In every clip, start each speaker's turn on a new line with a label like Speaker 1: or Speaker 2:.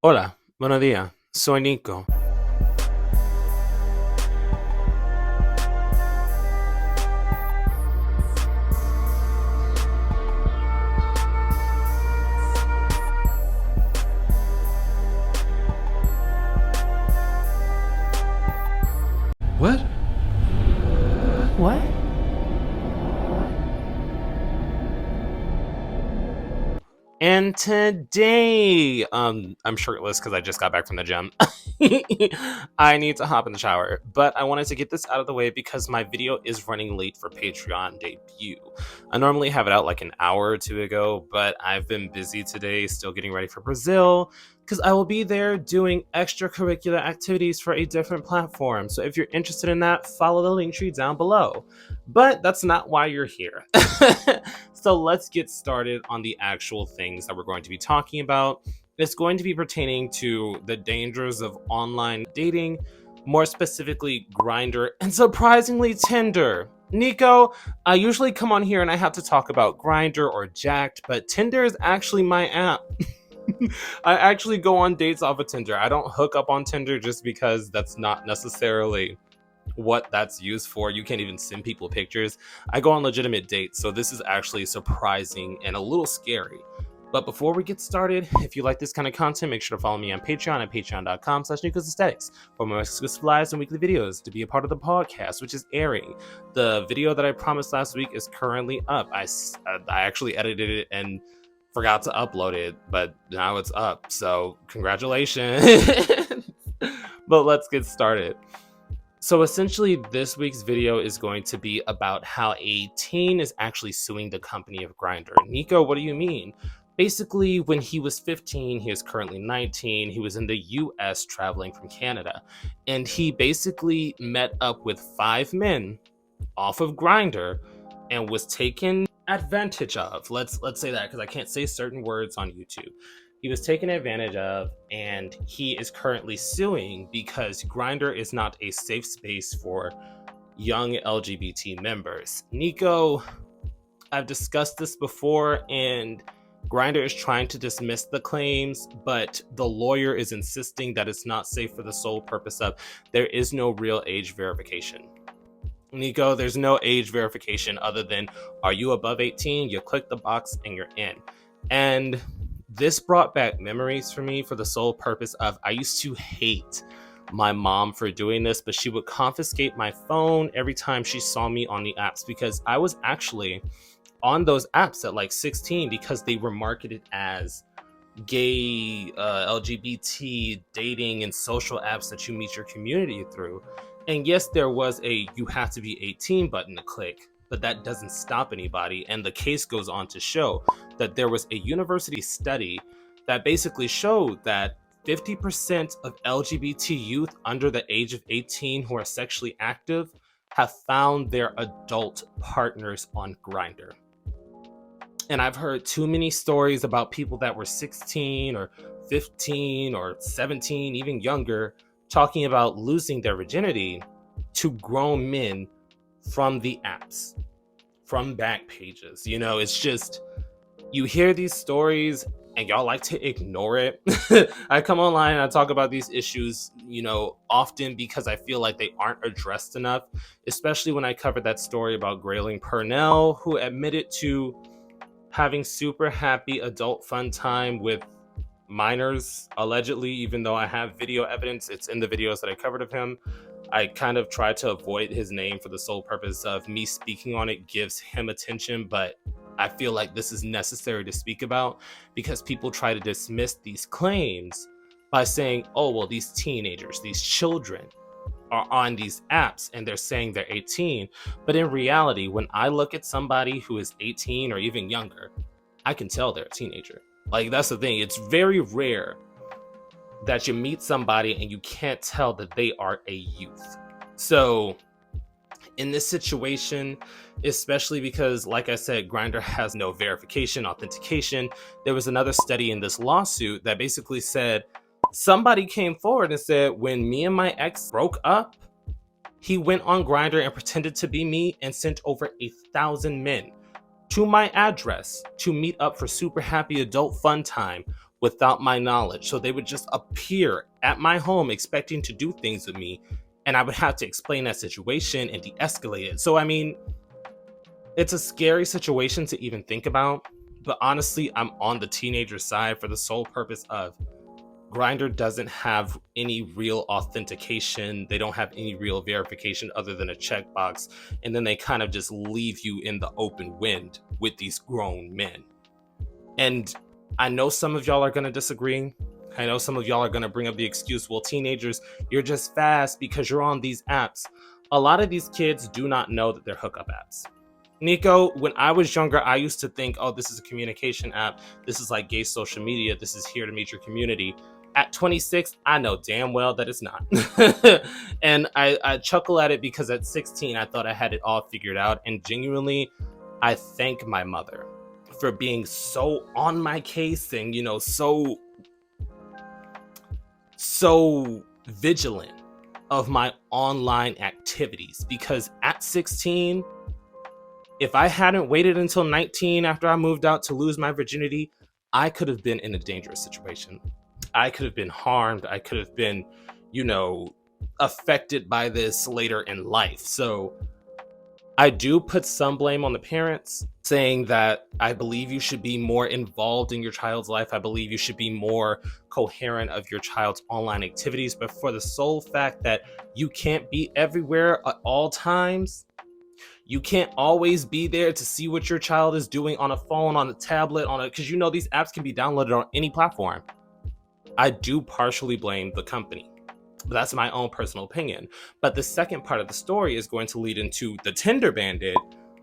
Speaker 1: Hola, buenos días. Soy Nico.
Speaker 2: What?
Speaker 3: What?
Speaker 1: And today, I'm shirtless because I just got back from the gym. I need to hop in the shower, but I wanted to get this out of the way because my video is running late for Patreon debut. I normally have it out like an hour or two ago, but I've been busy today, still getting ready for Brazil, because I will be there doing extracurricular activities for a different platform. So if you're interested in that, follow the link tree down below. But that's not why you're here. So let's get started on the actual things that we're going to be talking about. It's going to be pertaining to the dangers of online dating, more specifically Grindr, and surprisingly Tinder. Nico, I usually come on here and I have to talk about Grindr or Jacked, but Tinder is actually my app. I actually go on dates off of Tinder. I don't hook up on Tinder just because that's not necessarily what that's used for. You can't even send people pictures. I go on legitimate dates, so this is actually surprising and a little scary. But before we get started, if you like this kind of content, make sure to follow me on Patreon at patreon.com/Nicosaesthetics for more exclusive lives and weekly videos, to be a part of the podcast, which is airing. The video that I promised last week is currently up. I actually edited it and forgot to upload it, but now it's up, so congratulations. But let's get started. So essentially, this week's video is going to be about how a teen is actually suing the company of Grindr. Nico, what do you mean? Basically, when he was 15, he is currently 19, he was in the US traveling from Canada, and he basically met up with 5 men off of Grindr and was taken advantage of. Let's say that, because I can't say certain words on YouTube. He was taken advantage of, and he is currently suing because Grindr is not a safe space for young LGBT members. Nico, I've discussed this before, and Grindr is trying to dismiss the claims, but the lawyer is insisting that it's not safe for the sole purpose of there is no real age verification. Nico, there's no age verification other than, are you above 18? You click the box and you're in. And this brought back memories for me for the sole purpose of, I used to hate my mom for doing this, but she would confiscate my phone every time she saw me on the apps, because I was actually on those apps at like 16 because they were marketed as gay, LGBT dating and social apps that you meet your community through. And yes, there was a you have to be 18 button to click, but that doesn't stop anybody. And the case goes on to show that there was a university study that basically showed that 50% of LGBT youth under the age of 18 who are sexually active have found their adult partners on Grindr. And I've heard too many stories about people that were 16 or 15 or 17, even younger, talking about losing their virginity to grown men from the apps, from back pages. You know, it's just, you hear these stories and y'all like to ignore it. I come online and I talk about these issues, often because I feel like they aren't addressed enough, especially when I covered that story about Grayling Purnell, who admitted to having super happy adult fun time with minors, allegedly, even though I have video evidence. It's in the videos that I covered of him. I kind of tried to avoid his name for the sole purpose of me speaking on it gives him attention, but I feel like this is necessary to speak about because people try to dismiss these claims by saying, oh, well, these teenagers, these children are on these apps and they're saying they're 18. But in reality, when I look at somebody who is 18 or even younger, I can tell they're a teenager. Like, that's the thing. It's very rare that you meet somebody and you can't tell that they are a youth. So in this situation, especially because, like I said, Grindr has no verification, authentication, there was another study in this lawsuit that basically said, somebody came forward and said, when me and my ex broke up, he went on Grindr and pretended to be me and sent over 1,000 men to my address to meet up for super happy adult fun time without my knowledge. So they would just appear at my home expecting to do things with me, and I would have to explain that situation and de-escalate it. So I mean, it's a scary situation to even think about, but honestly, I'm on the teenager side for the sole purpose of Grindr doesn't have any real authentication. They don't have any real verification other than a checkbox. And then they kind of just leave you in the open wind with these grown men. And I know some of y'all are going to disagree. I know some of y'all are going to bring up the excuse, well, teenagers, you're just fast because you're on these apps. A lot of these kids do not know that they're hookup apps. Nico, when I was younger, I used to think, oh, this is a communication app. This is like gay social media. This is here to meet your community. At 26, I know damn well that it's not. And I chuckle at it because at 16, I thought I had it all figured out. And genuinely, I thank my mother for being so on my case and, you know, so vigilant of my online activities. Because at 16, if I hadn't waited until 19 after I moved out to lose my virginity, I could have been in a dangerous situation. I could have been harmed. I could have been, you know, affected by this later in life. So I do put some blame on the parents, saying that I believe you should be more involved in your child's life. I believe you should be more coherent of your child's online activities. But for the sole fact that you can't be everywhere at all times, you can't always be there to see what your child is doing on a phone, on a tablet, because you know these apps can be downloaded on any platform. I do partially blame the company, but that's my own personal opinion. But the second part of the story is going to lead into the Tinder Bandit,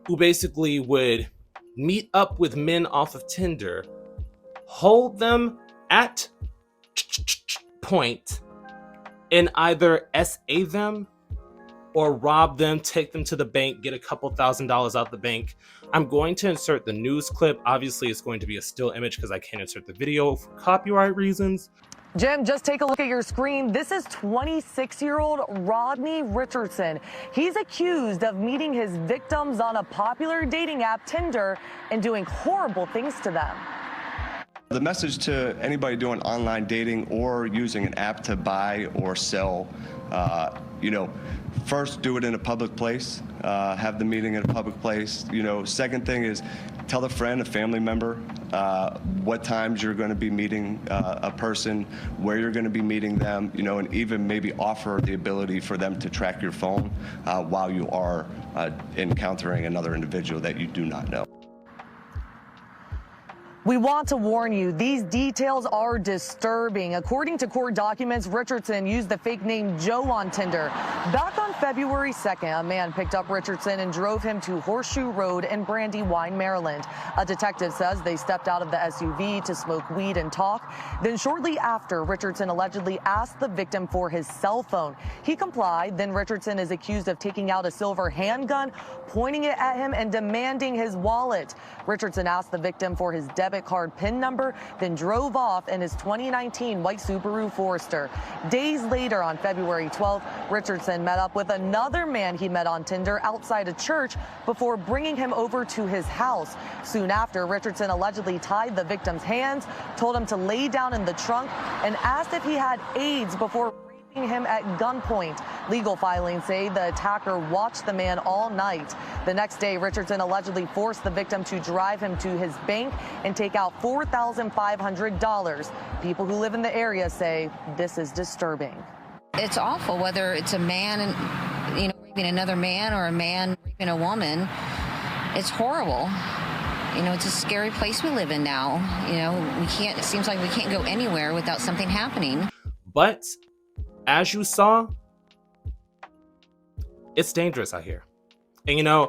Speaker 1: who basically would meet up with men off of Tinder, hold them at point, and either SA them or rob them, take them to the bank, get a couple $1,000s out the bank. I'm going to insert the news clip. Obviously, it's going to be a still image because I can't insert the video for copyright reasons.
Speaker 4: Jim, just take a look at your screen. This is 26-year-old Rodney Richardson. He's accused of meeting his victims on a popular dating app, Tinder, and doing horrible things to them.
Speaker 5: The message to anybody doing online dating or using an app to buy or sell, first do it in a public place, have the meeting in a public place. Second thing is tell a friend, a family member, what times you're going to be meeting a person, where you're going to be meeting them, and even maybe offer the ability for them to track your phone while you are encountering another individual that you do not know.
Speaker 4: We want to warn you, these details are disturbing. According to court documents, Richardson used the fake name Joe on Tinder. Back on February 2nd, a man picked up Richardson and drove him to Horseshoe Road in Brandywine, Maryland. A detective says they stepped out of the SUV to smoke weed and talk. Then shortly after, Richardson allegedly asked the victim for his cell phone. He complied. Then Richardson is accused of taking out a silver handgun, pointing it at him, and demanding his wallet. Richardson asked the victim for his debit card PIN number, then drove off in his 2019 white Subaru Forester. Days later, on February 12th, Richardson met up with another man he met on Tinder outside a church before bringing him over to his house. Soon after, Richardson allegedly tied the victim's hands, told him to lay down in the trunk, and asked if he had AIDS before raping him at gunpoint. Legal filings say the attacker watched the man all night. The next day, Richardson allegedly forced the victim to drive him to his bank and take out $4,500. People who live in the area say this is disturbing.
Speaker 6: It's awful, whether it's a man raping another man or a man raping a woman. It's horrible. It's a scary place we live in now. It seems like we can't go anywhere without something happening.
Speaker 1: But as you saw, it's dangerous out here. And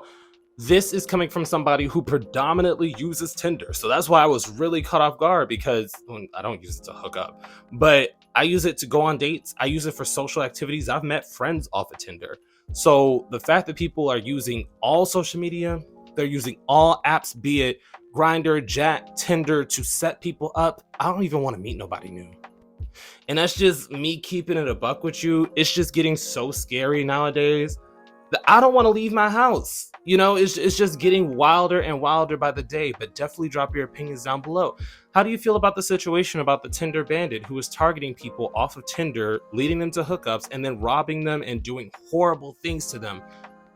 Speaker 1: this is coming from somebody who predominantly uses Tinder. So that's why I was really caught off guard, because I don't use it to hook up, but I use it to go on dates. I use it for social activities. I've met friends off of Tinder. So the fact that people are using all social media, they're using all apps, be it Grindr, Jack, Tinder, to set people up, I don't even want to meet nobody new. And that's just me keeping it a buck with you. It's just getting so scary nowadays that I don't want to leave my house. You know, it's just getting wilder and wilder by the day, but definitely drop your opinions down below. How do you feel about the situation about the Tinder Bandit who was targeting people off of Tinder, leading them to hookups, and then robbing them and doing horrible things to them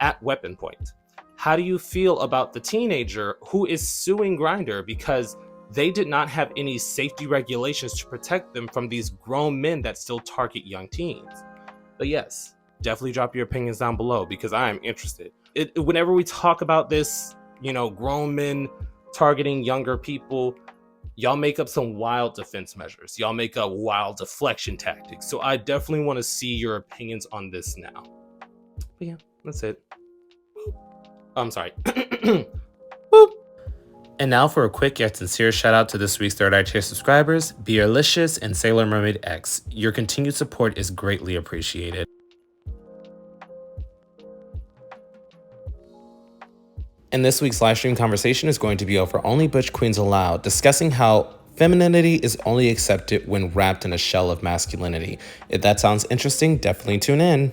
Speaker 1: at weapon point? How do you feel about the teenager who is suing Grindr because they did not have any safety regulations to protect them from these grown men that still target young teens? But yes, definitely drop your opinions down below because I am interested. Whenever we talk about this, you know, grown men targeting younger people, y'all make up some wild defense measures. Y'all make up wild deflection tactics. So I definitely want to see your opinions on this now. But yeah, that's it. I'm sorry. Boop. And now for a quick yet sincere shout out to this week's Third Eye Tier subscribers, Beerlicious and Sailor Mermaid X. Your continued support is greatly appreciated. And this week's live stream conversation is going to be over Only Butch Queens Allowed, discussing how femininity is only accepted when wrapped in a shell of masculinity. If that sounds interesting, definitely tune in.